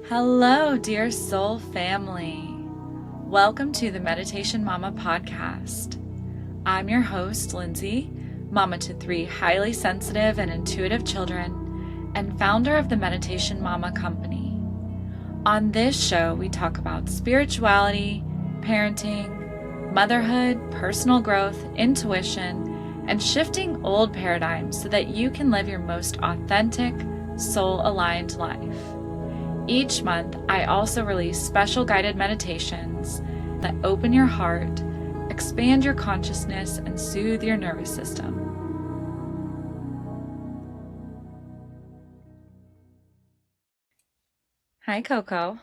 Hello, dear soul family. Welcome to the Meditation Mama podcast. I'm your host, Lindsay, mama to 3 highly sensitive and intuitive children, and founder of the Meditation Mama Company. On this show, we talk about spirituality, parenting, motherhood, personal growth, intuition, and shifting old paradigms so that you can live your most authentic, soul-aligned life. Each month, I also release special guided meditations that open your heart, expand your consciousness, and soothe your nervous system. Hi, Coco.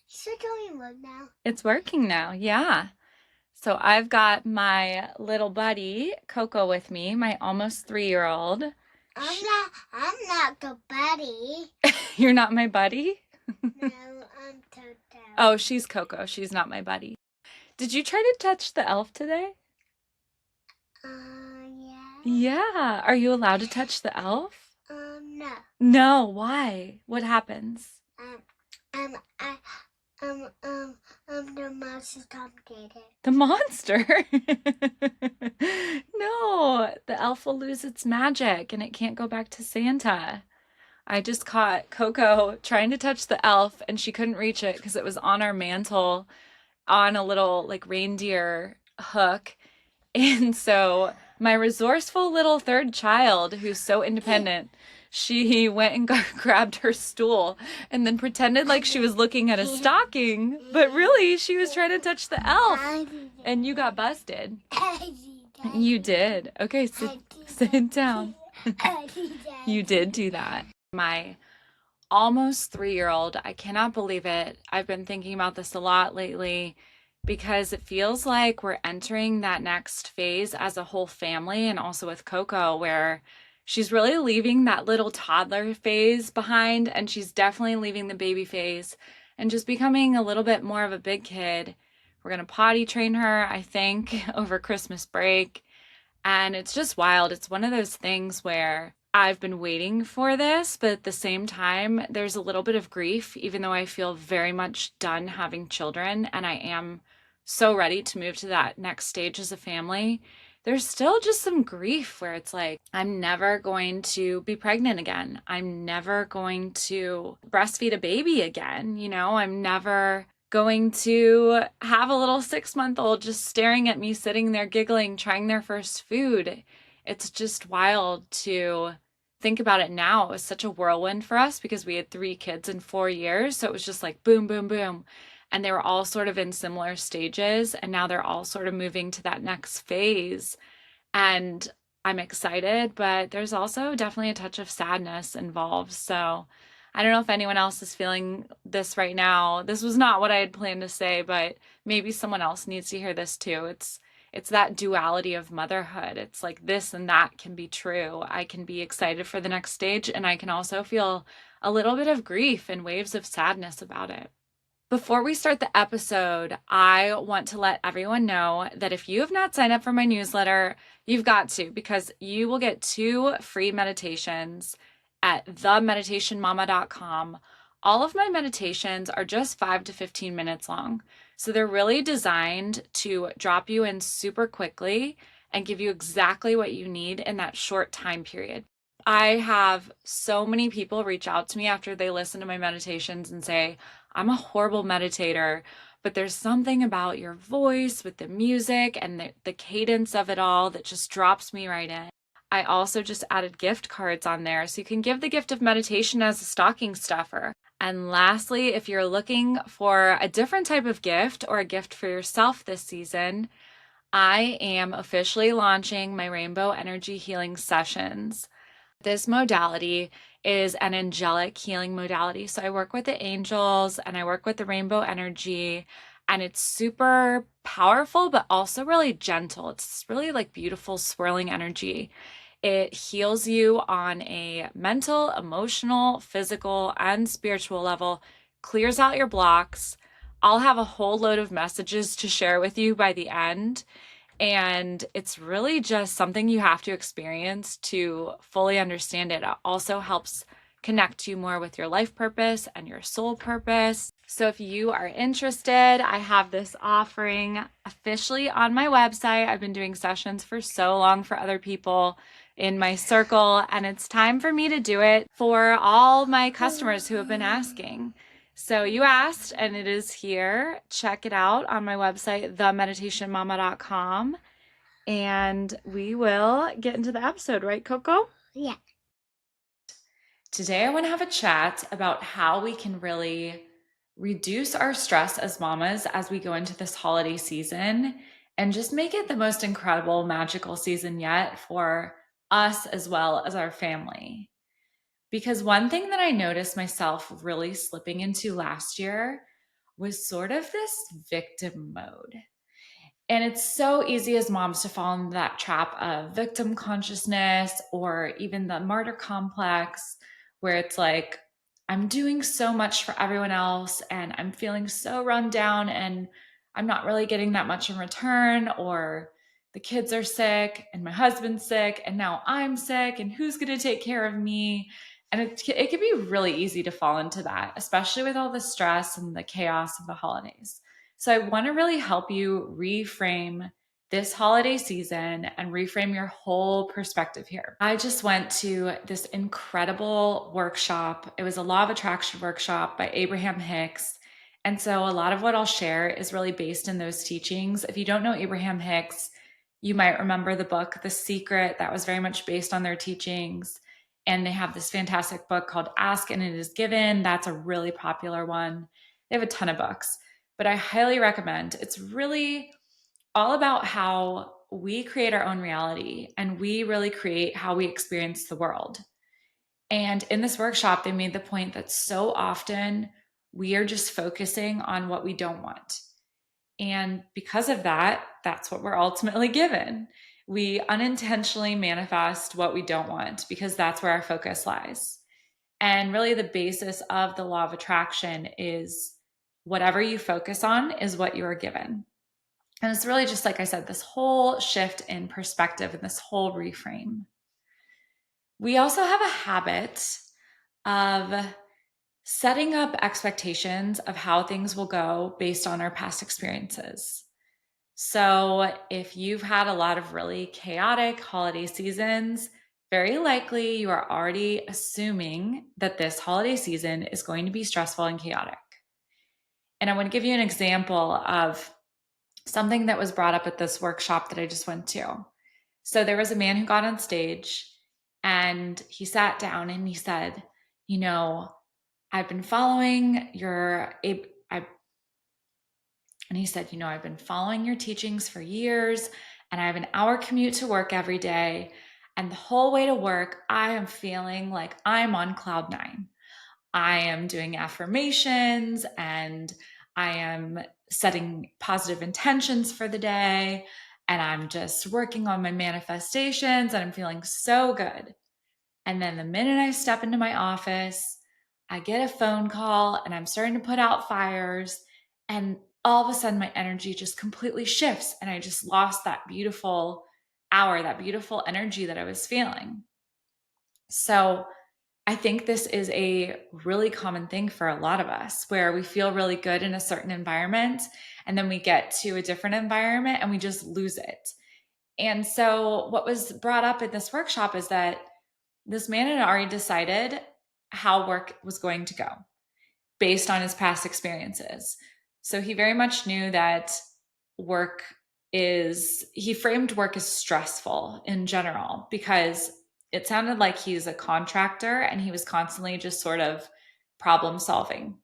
So doing work now. It's working now, yeah. So I've got my little buddy, Coco, with me, my almost 3-year-old. I'm not the buddy. You're not my buddy? No, I'm Toto. Oh, she's Coco. She's not my buddy. Did you try to touch the elf today? Yeah. Yeah. Are you allowed to touch the elf? No. No. Why? What happens? The monster complicated. The monster? No, the elf will lose its magic and it can't go back to Santa. I just caught Coco trying to touch the elf and she couldn't reach it because it was on our mantle on a little reindeer hook. And so my resourceful little third child, who's so independent, she went and grabbed her stool and then pretended like she was looking at a stocking, but really she was trying to touch the elf. And you got busted. You did. Okay, sit down. You did do that. My almost 3-year-old, I cannot believe it. I've been thinking about this a lot lately because it feels like we're entering that next phase as a whole family, and also with Coco, where she's really leaving that little toddler phase behind, and she's definitely leaving the baby phase and just becoming a little bit more of a big kid. We're going to potty train her, I think, over Christmas break. And it's just wild. It's one of those things where I've been waiting for this, but at the same time, there's a little bit of grief, even though I feel very much done having children and I am so ready to move to that next stage as a family. There's still just some grief where it's like, I'm never going to be pregnant again. I'm never going to breastfeed a baby again. I'm never going to have a little 6-month-old just staring at me, sitting there giggling, trying their first food. It's just wild to think about it now. It was such a whirlwind for us because we had 3 kids in 4 years. So it was just like boom, boom, boom. And they were all sort of in similar stages. And now they're all sort of moving to that next phase. And I'm excited, but there's also definitely a touch of sadness involved. So I don't know if anyone else is feeling this right now. This was not what I had planned to say, but maybe someone else needs to hear this too. It's that duality of motherhood. It's like this and that can be true. I can be excited for the next stage, and I can also feel a little bit of grief and waves of sadness about it. Before we start the episode, I want to let everyone know that if you have not signed up for my newsletter, you've got to, because you will get 2 free meditations at themeditationmama.com. All of my meditations are just 5 to 15 minutes long. So they're really designed to drop you in super quickly and give you exactly what you need in that short time period. I have so many people reach out to me after they listen to my meditations and say, I'm a horrible meditator, but there's something about your voice with the music and the cadence of it all that just drops me right in. I also just added gift cards on there, so you can give the gift of meditation as a stocking stuffer. And lastly, if you're looking for a different type of gift or a gift for yourself this season, I am officially launching my Rainbow Energy Healing Sessions. This modality is an angelic healing modality. So I work with the angels and I work with the rainbow energy, and it's super powerful, but also really gentle. It's really like beautiful swirling energy. It heals you on a mental, emotional, physical, and spiritual level, clears out your blocks. I'll have a whole load of messages to share with you by the end. And it's really just something you have to experience to fully understand it. It also helps connect you more with your life purpose and your soul purpose. So if you are interested, I have this offering officially on my website. I've been doing sessions for so long for other people in my circle, and it's time for me to do it for all my customers who have been asking. So you asked, and it is here. Check it out on my website, themeditationmama.com. And we will get into the episode, right, Coco? Yeah. Today, I want to have a chat about how we can really reduce our stress as mamas as we go into this holiday season and just make it the most incredible, magical season yet for us as well as our family. Because one thing that I noticed myself really slipping into last year was sort of this victim mode. And it's so easy as moms to fall into that trap of victim consciousness or even the martyr complex, where it's like, I'm doing so much for everyone else and I'm feeling so run down and I'm not really getting that much in return, or the kids are sick and my husband's sick and now I'm sick and who's going to take care of me? And it can be really easy to fall into that, especially with all the stress and the chaos of the holidays. So I want to really help you reframe this holiday season and reframe your whole perspective here. I just went to this incredible workshop. It was a law of attraction workshop by Abraham Hicks. And so a lot of what I'll share is really based in those teachings. If you don't know Abraham Hicks, you might remember the book, The Secret, that was very much based on their teachings. And they have this fantastic book called Ask and It Is Given. That's a really popular one. They have a ton of books, but I highly recommend. It's really all about how we create our own reality and we really create how we experience the world. And in this workshop, they made the point that so often we are just focusing on what we don't want. And because of that, that's what we're ultimately given. We unintentionally manifest what we don't want because that's where our focus lies. And really, the basis of the law of attraction is whatever you focus on is what you are given. And it's really just, like I said, this whole shift in perspective and this whole reframe. We also have a habit of setting up expectations of how things will go based on our past experiences. So if you've had a lot of really chaotic holiday seasons, very likely you are already assuming that this holiday season is going to be stressful and chaotic. And I want to give you an example of something that was brought up at this workshop that I just went to. So there was a man who got on stage and he sat down and he said, you know, I've been following your, and he said, you know, I've been following your teachings for years and I have an hour commute to work every day. And the whole way to work, I am feeling like I'm on cloud nine. I am doing affirmations and I am setting positive intentions for the day. And I'm just working on my manifestations and I'm feeling so good. And then the minute I step into my office, I get a phone call and I'm starting to put out fires. And all of a sudden, my energy just completely shifts. And I just lost that beautiful hour, that beautiful energy that I was feeling. So I think this is a really common thing for a lot of us where we feel really good in a certain environment and then we get to a different environment and we just lose it. And so what was brought up in this workshop is that this man had already decided how work was going to go based on his past experiences. So he very much knew that he framed work as stressful in general because it sounded like he's a contractor and he was constantly just sort of problem solving.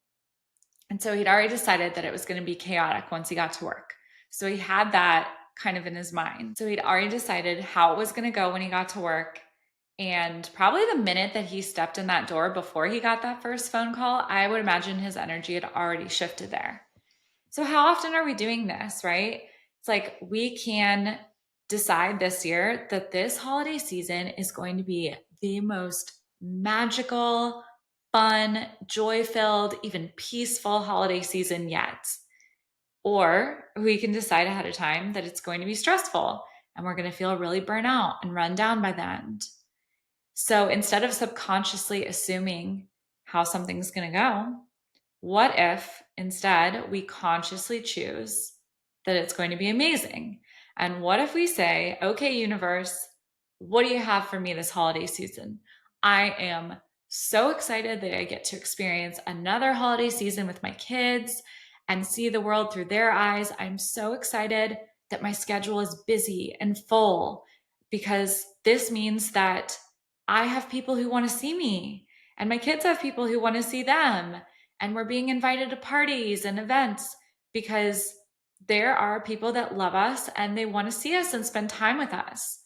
And so he'd already decided that it was going to be chaotic once he got to work. So he had that kind of in his mind. So he'd already decided how it was going to go when he got to work. And probably the minute that he stepped in that door before he got that first phone call, I would imagine his energy had already shifted there. So how often are we doing this, right? It's like we can decide this year that this holiday season is going to be the most magical, fun, joy-filled, even peaceful holiday season yet. Or we can decide ahead of time that it's going to be stressful and we're going to feel really burnt out and run down by the end. So instead of subconsciously assuming how something's going to go, what if instead we consciously choose that it's going to be amazing? And what if we say, okay, universe, what do you have for me this holiday season? I am so excited that I get to experience another holiday season with my kids and see the world through their eyes. I'm so excited that my schedule is busy and full because this means that I have people who want to see me and my kids have people who want to see them, and we're being invited to parties and events because there are people that love us and they want to see us and spend time with us.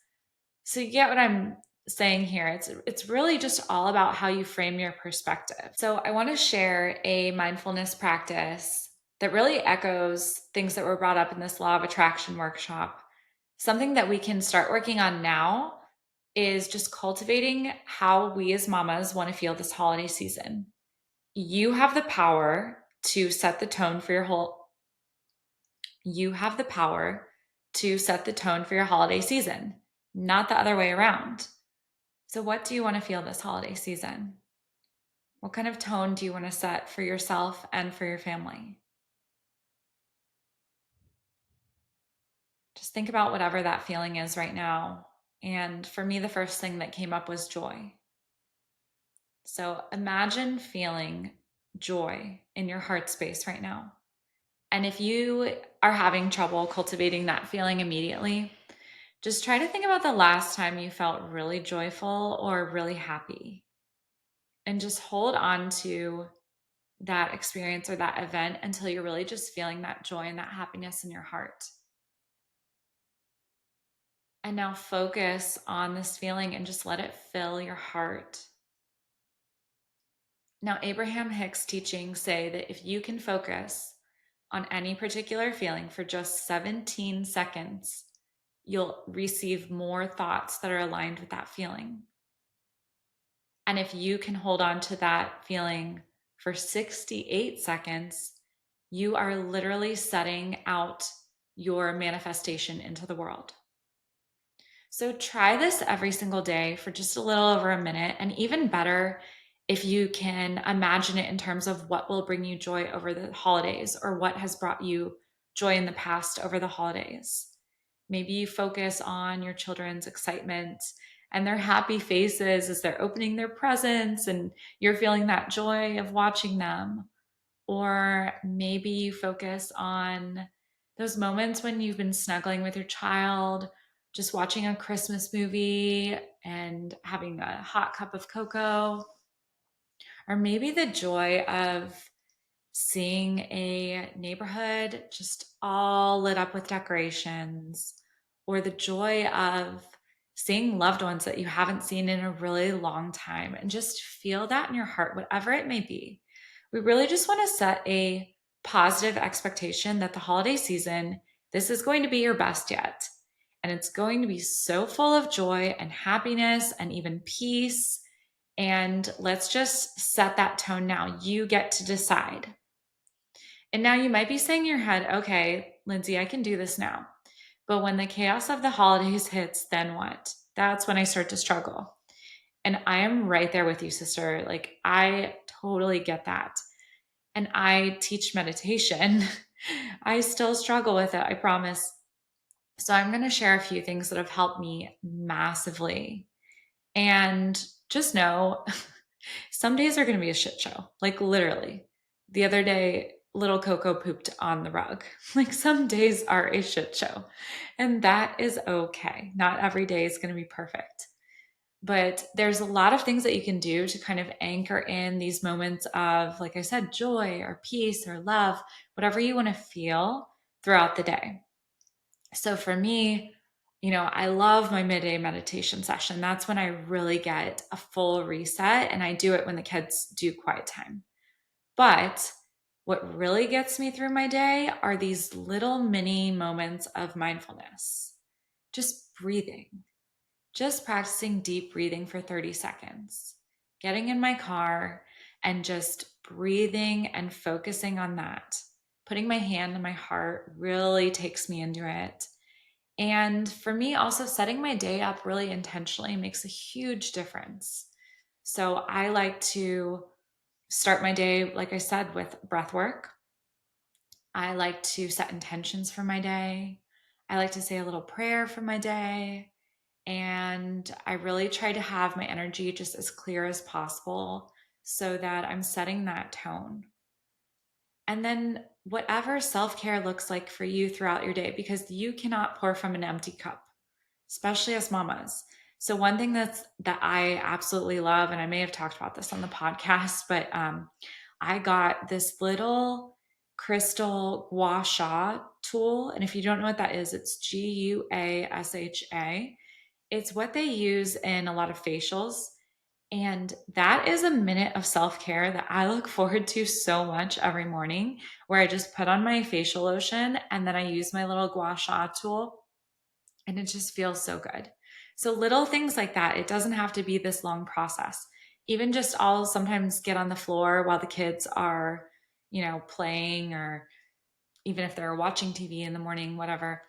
So you get what I'm saying here. It's really just all about how you frame your perspective. So I want to share a mindfulness practice that really echoes things that were brought up in this law of attraction workshop. Something that we can start working on now is just cultivating how we as mamas want to feel this holiday season. You have the power to set the tone for your whole you have the power to set the tone for your holiday season, not the other way around. So what do you want to feel this holiday season? What kind of tone do you want to set for yourself and for your family? Just think about whatever that feeling is right now. And for me, the first thing that came up was joy. So imagine feeling joy in your heart space right now. And if you are having trouble cultivating that feeling immediately, just try to think about the last time you felt really joyful or really happy. And just hold on to that experience or that event until you're really just feeling that joy and that happiness in your heart. And now focus on this feeling and just let it fill your heart. Now, Abraham Hicks' teachings say that if you can focus on any particular feeling for just 17 seconds, you'll receive more thoughts that are aligned with that feeling. And if you can hold on to that feeling for 68 seconds, you are literally setting out your manifestation into the world. So try this every single day for just a little over a minute, and even better if you can imagine it in terms of what will bring you joy over the holidays or what has brought you joy in the past over the holidays. Maybe you focus on your children's excitement and their happy faces as they're opening their presents and you're feeling that joy of watching them. Or maybe you focus on those moments when you've been snuggling with your child, just watching a Christmas movie and having a hot cup of cocoa. Or maybe the joy of seeing a neighborhood just all lit up with decorations, or the joy of seeing loved ones that you haven't seen in a really long time, and just feel that in your heart, whatever it may be. We really just want to set a positive expectation that the holiday season, this is going to be your best yet. And it's going to be so full of joy and happiness and even peace. And let's just set that tone now. You get to decide. And now you might be saying in your head, okay, Lindsay, I can do this now. But when the chaos of the holidays hits, then what? That's when I start to struggle. And I am right there with you, sister. Like, I totally get that. And I teach meditation. I still struggle with it, I promise. So I'm going to share a few things that have helped me massively. And just know some days are going to be a shit show. Like, literally. The other day, little Coco pooped on the rug. Like, some days are a shit show. And that is okay. Not every day is going to be perfect. But there's a lot of things that you can do to kind of anchor in these moments of, like I said, joy or peace or love, whatever you want to feel throughout the day. So for me, I love my midday meditation session. That's when I really get a full reset, and I do it when the kids do quiet time. But what really gets me through my day are these little mini moments of mindfulness, just breathing, just practicing deep breathing for 30 seconds, getting in my car and just breathing and focusing on that. Putting my hand on my heart really takes me into it. And for me, also setting my day up really intentionally makes a huge difference. So I like to start my day, like I said, with breath work. I like to set intentions for my day. I like to say a little prayer for my day. And I really try to have my energy just as clear as possible so that I'm setting that tone. And then whatever self care looks like for you throughout your day, because you cannot pour from an empty cup, especially as mamas. So one thing that I absolutely love, and I may have talked about this on the podcast, but I got this little crystal gua sha tool, and if you don't know what that is, it's GUASHA. It's what they use in a lot of facials. And that is a minute of self care that I look forward to so much every morning, where I just put on my facial lotion and then I use my little gua sha tool, and it just feels so good. So, little things like that, it doesn't have to be this long process. Even just I'll sometimes get on the floor while the kids are, playing, or even if they're watching TV in the morning, whatever.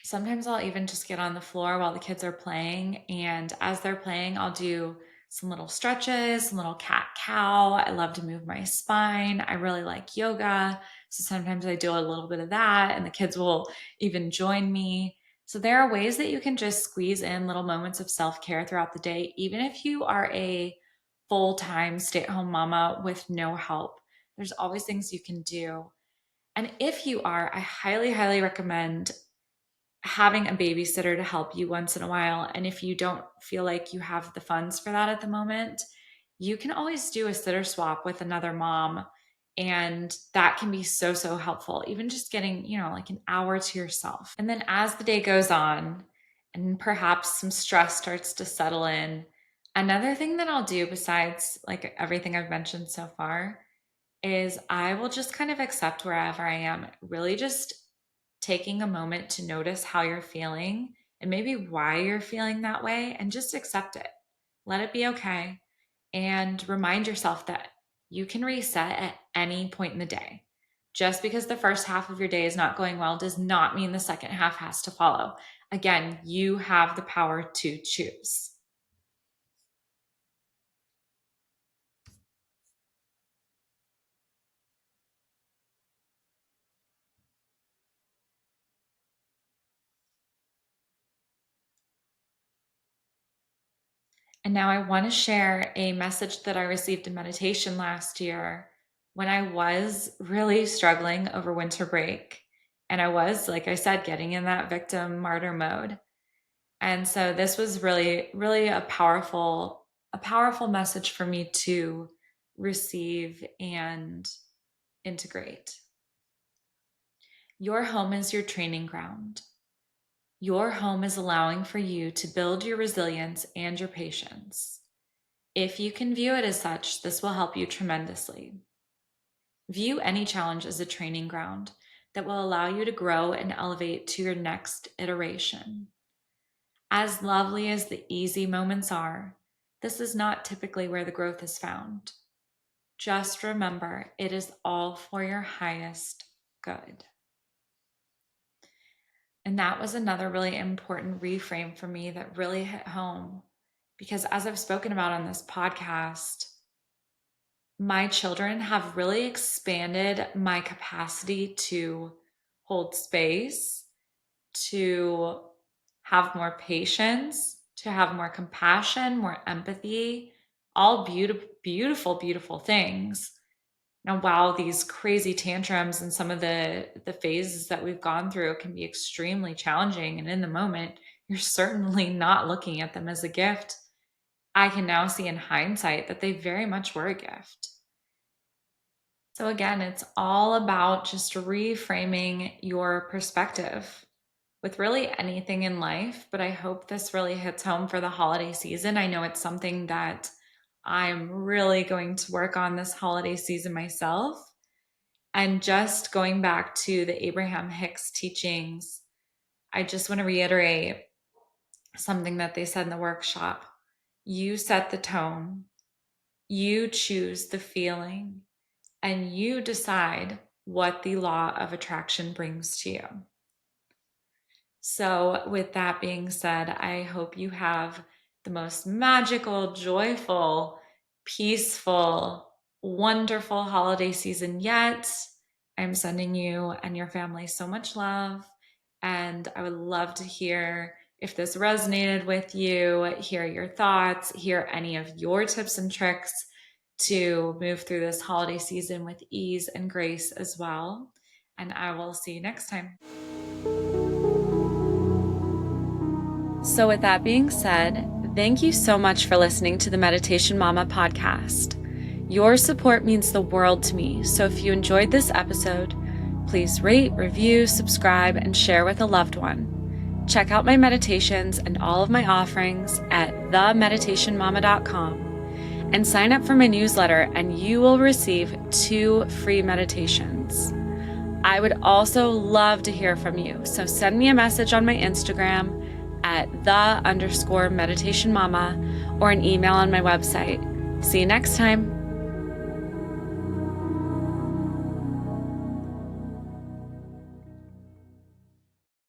Sometimes I'll even just get on the floor while the kids are playing. And as they're playing, I'll do some little stretches, some little cat cow. I love to move my spine. I really like yoga. So sometimes I do a little bit of that, and the kids will even join me. So there are ways that you can just squeeze in little moments of self care throughout the day, even if you are a full time stay at home mama with no help. There's always things you can do. And if you are, I highly, highly recommend having a babysitter to help you once in a while. And if you don't feel like you have the funds for that at the moment, you can always do a sitter swap with another mom. And that can be so, so helpful. Even just getting, like an hour to yourself. And then as the day goes on and perhaps some stress starts to settle in, another thing that I'll do besides like everything I've mentioned so far is I will just kind of accept wherever I am, really just taking a moment to notice how you're feeling and maybe why you're feeling that way, and just accept it. Let it be okay. And remind yourself that you can reset at any point in the day. Just because the first half of your day is not going well does not mean the second half has to follow. Again, you have the power to choose. And now I want to share a message that I received in meditation last year when I was really struggling over winter break. And I was, like I said, getting in that victim martyr mode. And so this was really, really a powerful message for me to receive and integrate. Your home is your training ground. Your home is allowing for you to build your resilience and your patience. If you can view it as such, this will help you tremendously. View any challenge as a training ground that will allow you to grow and elevate to your next iteration. As lovely as the easy moments are, this is not typically where the growth is found. Just remember, it is all for your highest good. And that was another really important reframe for me that really hit home, because as I've spoken about on this podcast, my children have really expanded my capacity to hold space, to have more patience, to have more compassion, more empathy, all beautiful, beautiful, beautiful things. Now, while these crazy tantrums and some of the phases that we've gone through can be extremely challenging, and in the moment, you're certainly not looking at them as a gift, I can now see in hindsight that they very much were a gift. So, again, it's all about just reframing your perspective with really anything in life. But I hope this really hits home for the holiday season. I know it's something that I'm really going to work on this holiday season myself. And just going back to the Abraham Hicks teachings, I just want to reiterate something that they said in the workshop. You set the tone, you choose the feeling, and you decide what the law of attraction brings to you. So, with that being said, I hope you have the most magical, joyful, peaceful, wonderful holiday season yet. I'm sending you and your family so much love, and I would love to hear if this resonated with you, hear your thoughts, hear any of your tips and tricks to move through this holiday season with ease and grace as well. And I will see you next time. So, with that being said, thank you so much for listening to the Meditation Mama podcast. Your support means the world to me. So, if you enjoyed this episode, please rate, review, subscribe, and share with a loved one. Check out my meditations and all of my offerings at themeditationmama.com and sign up for my newsletter, and you will receive 2 free meditations. I would also love to hear from you. So send me a message on my Instagram at _meditation mama or an email on my website. See you next time.